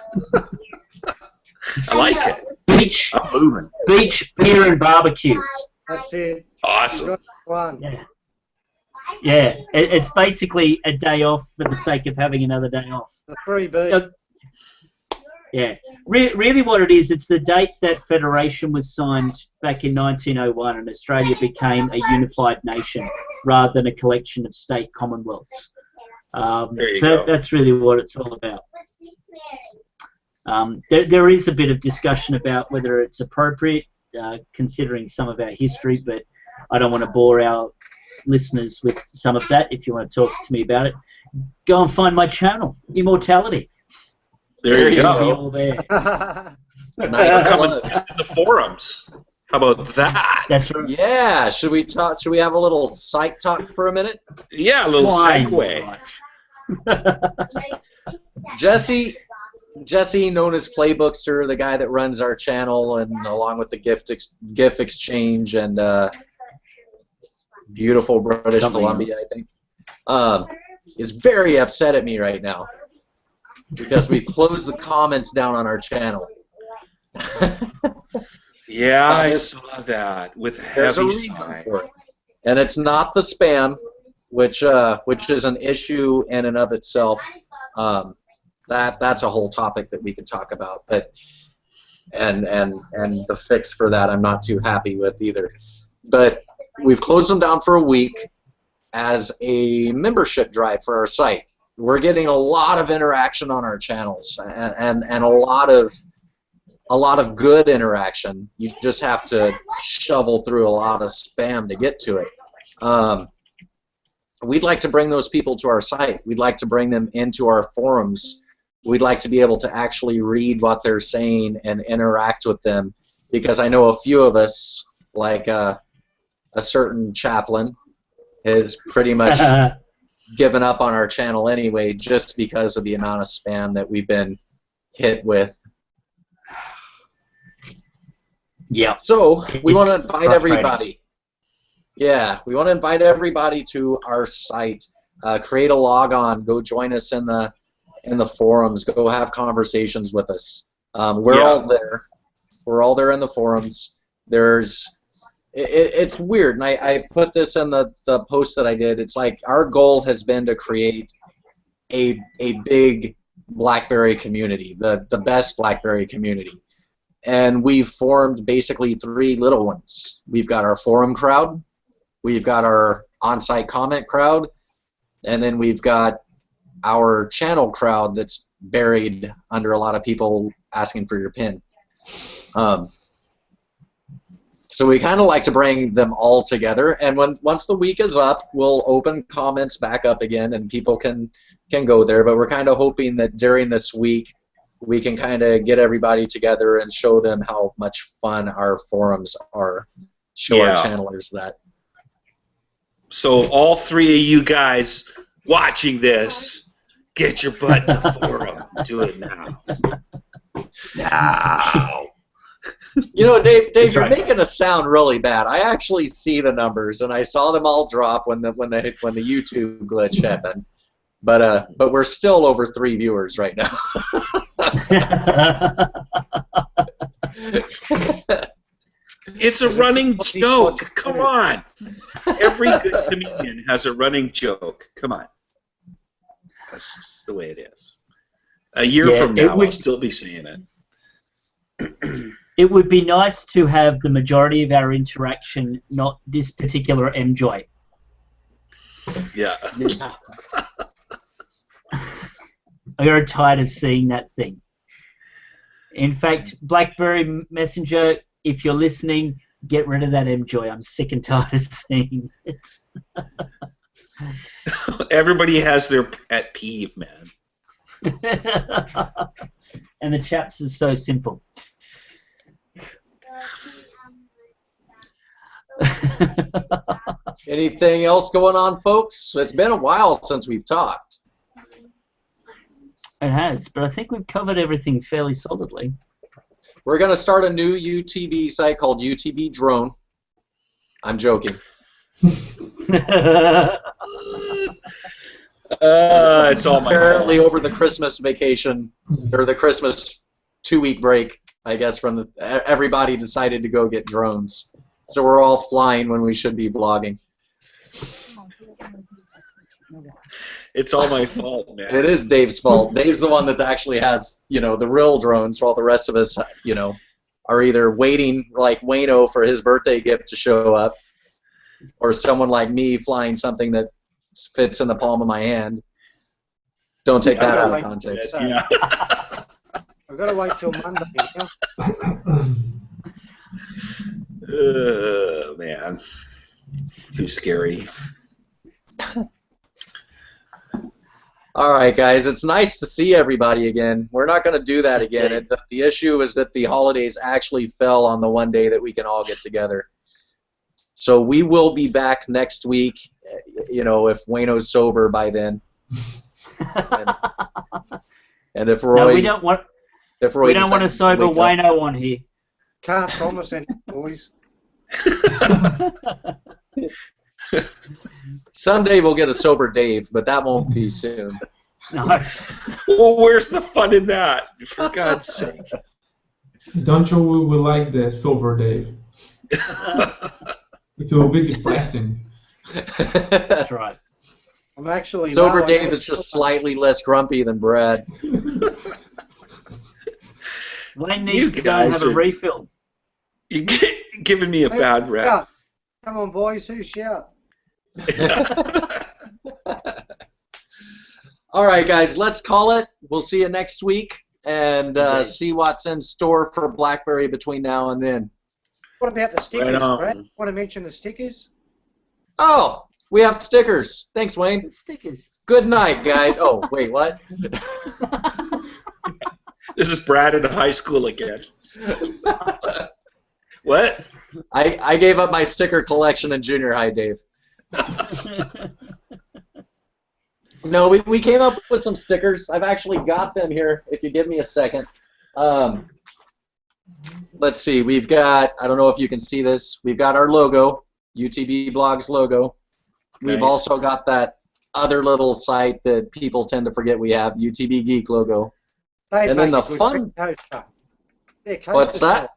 I like it. Beach, I'm moving. Beach, beer, and barbecues. That's it. Awesome. Yeah. It's basically a day off for the sake of having another day off. The 3B. Yeah. Really what it is, it's the date that Federation was signed back in 1901 and Australia became a unified nation rather than a collection of state commonwealths. That's really what it's all about. There is a bit of discussion about whether it's appropriate, considering some of our history, but I don't want to bore our listeners with some of that. If you want to talk to me about it, go and find my channel, Immortality. There you go. All there. Nice. Coming to the forums. How about that? That's right. Yeah. Should we have a little psych talk for a minute? Yeah, a little segue. Jesse, known as Playbookster, the guy that runs our channel, and along with the GIF exchange and beautiful British Columbia, I think, is very upset at me right now because we closed the comments down on our channel. Yeah, I saw that with a heavy sigh. And it's not the spam, which is an issue in and of itself. That's a whole topic that we could talk about, but and the fix for that I'm not too happy with either. But we've closed them down for a week as a membership drive for our site. We're getting a lot of interaction on our channels and a lot of good interaction. You just have to shovel through a lot of spam to get to it. We'd like to bring those people to our site. We'd like to bring them into our forums. We'd like to be able to actually read what they're saying and interact with them, because I know a few of us, like a certain chaplain, has pretty much given up on our channel anyway, just because of the amount of spam that we've been hit with. Yeah. So we want to It's invite frustrating. everybody. Yeah, we want to invite everybody to our site. Create a log on. Go join us in the forums. Go have conversations with us. We're all there. We're all there in the forums. It's weird, and I put this in the post that I did. It's like our goal has been to create a big BlackBerry community, the best BlackBerry community. And we've formed basically 3 little ones. We've got our forum crowd, we've got our on-site comment crowd, and then we've got our channel crowd that's buried under a lot of people asking for your pin. So we kind of like to bring them all together, and once the week is up, we'll open comments back up again, and people can go there. But we're kind of hoping that during this week, we can kind of get everybody together and show them how much fun our forums are. Show our channelers that. So all 3 of you guys watching this, get your butt in the forum. Do it now. Now. You know, Dave, That's you're right. making us sound really bad. I actually see the numbers, and I saw them all drop when the YouTube glitch happened. But we're still over 3 viewers right now. It's a running joke. Come on. Every good comedian has a running joke. Come on. That's just the way it is. A year from now, I'll still be saying it. It would be nice to have the majority of our interaction not this particular MJoy. Yeah. I got tired of seeing that thing. In fact, BlackBerry Messenger, if you're listening, get rid of that MJoy. I'm sick and tired of seeing it. Everybody has their pet peeve, man. And the chaps is so simple. Anything else going on, folks? It's been a while since we've talked. It has, but I think we've covered everything fairly solidly. We're going to start a new UTB site called UTB Drone. I'm joking. It's all my Apparently fault. over the Christmas vacation, or the Christmas 2-week break, I guess, everybody decided to go get drones. So we're all flying when we should be blogging. It's all my fault, man. It is Dave's fault. Dave's the one that actually has, the real drones, while the rest of us, are either waiting, like Wayno, for his birthday gift to show up, or someone like me flying something that fits in the palm of my hand. Don't take that out of context. Yeah. I've got to wait till Monday. Man. Too scary. All right, guys, it's nice to see everybody again. We're not going to do that again. The issue is that the holidays actually fell on the one day that we can all get together. So we will be back next week, if Wayno's sober by then. And if Roy... No, we don't want a sober Wayno on here. Can't promise anything, boys. Someday we'll get a sober Dave, but that won't be soon. No. Well, where's the fun in that? For God's sake. Don't you we like the Silver Dave? It will be depressing. That's right. I'm actually Sober Dave is just slightly less grumpy than Brad. Wayne needs to go and have a refill. You're giving me a bad rap. Come on, boys, who's shout? All right, guys, let's call it. We'll see you next week and see what's in store for BlackBerry between now and then. What about the stickers, Right on. Brad? Want to mention the stickers? Oh, we have stickers. Thanks, Wayne. Stickers. Good night, guys. Oh, wait, what? This is Brad in high school again. What? I gave up my sticker collection in junior high, Dave. No, we came up with some stickers. I've actually got them here, if you give me a second. Let's see, we've got, I don't know if you can see this, we've got our logo, UTB Blogs logo. We've Nice. also got that other little site that people tend to forget we have, UTB Geek logo. They And then make the a good fun- coaster. They're coaster What's that? size.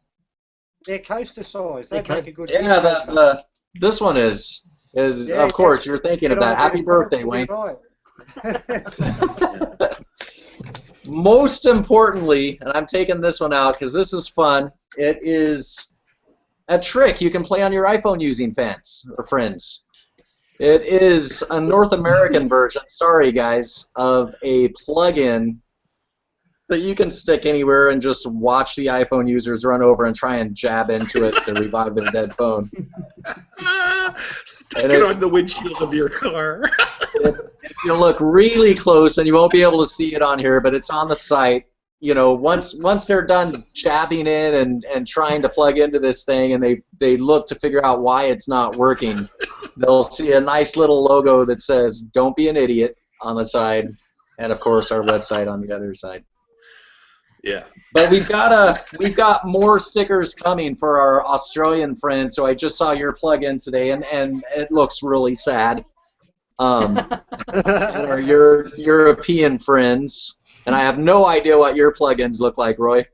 They're coaster size. They make a good Yeah, coaster. this one is Yeah, of course, yes. you're thinking Get of on that. a Happy bit of birthday, coaster, Wayne. right. Most importantly, and I'm taking this one out because this is fun, it is a trick you can play on your iPhone using fans or friends. It is a North American version, sorry guys, of a plugin that you can stick anywhere and just watch the iPhone users run over and try and jab into it to revive their dead phone. Stick it on the windshield of your car. If you look really close, and you won't be able to see it on here, but it's on the site. You know, once they're done jabbing in and trying to plug into this thing, and they look to figure out why it's not working, they'll see a nice little logo that says "Don't be an idiot" on the side, and of course our website on the other side. Yeah. But we've got more stickers coming for our Australian friends. So I just saw your plug-in today, and it looks really sad. And our European friends, and I have no idea what your plugins look like, Roy.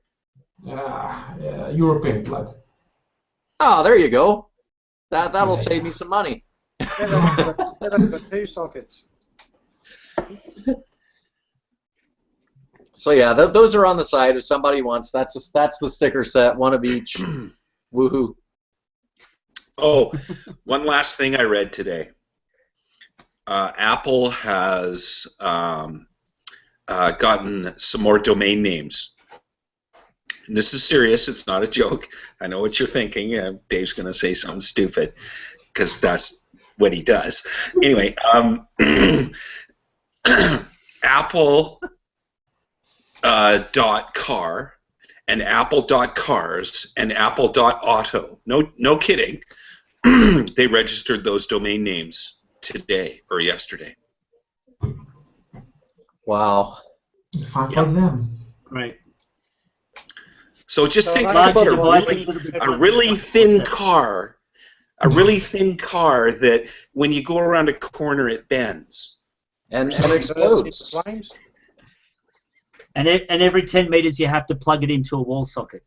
European plug. Oh, there you go. That'll save me some money. They've got 2 sockets. So yeah, those are on the side. If somebody wants, that's the sticker set, one of each. Woohoo! Oh, one last thing I read today. Apple has gotten some more domain names. And this is serious. It's not a joke. I know what you're thinking. Dave's going to say something stupid because that's what he does. Anyway, Apple. .car and Apple.cars and Apple.auto. No kidding. They registered those domain names today or yesterday. Wow. Fun for them. Right. So just So think that's about a a really thin car, that when you go around a corner it bends. And explodes. Flames. And every 10 meters you have to plug it into a wall socket.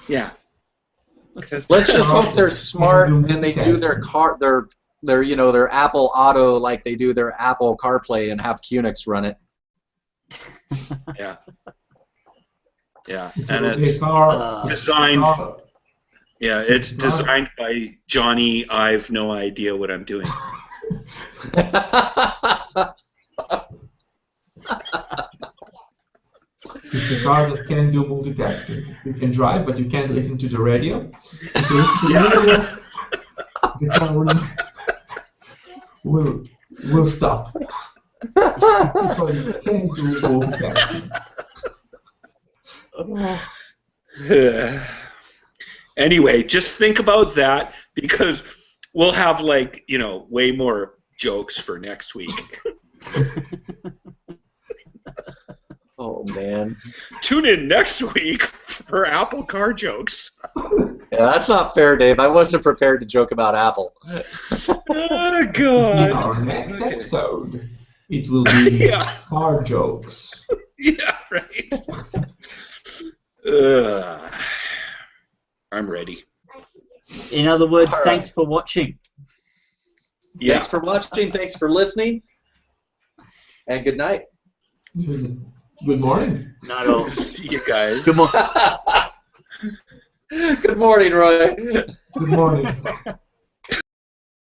Yeah. Let's just hope they're smart and they do their Apple Auto like they do their Apple CarPlay and have QNX run it. Yeah. Yeah, and it's designed. Yeah, it's designed by Johnny. I've no idea what I'm doing. It's a car that can do multitasking. You can drive, but you can't listen to the radio. If you listen to the radio, the car will stop. Because it can't do multitasking. Anyway, just think about that because we'll have way more jokes for next week. Oh man. Tune in next week for Apple car jokes. Yeah, that's not fair, Dave. I wasn't prepared to joke about Apple. Oh God. In our next episode, it will be car jokes. Yeah, right. I'm ready. In other words, All right. thanks for watching. Yeah. Thanks for watching. Thanks for listening. And good night. Good morning. Not all. See you guys. Good morning. Good morning, Roy. Good morning.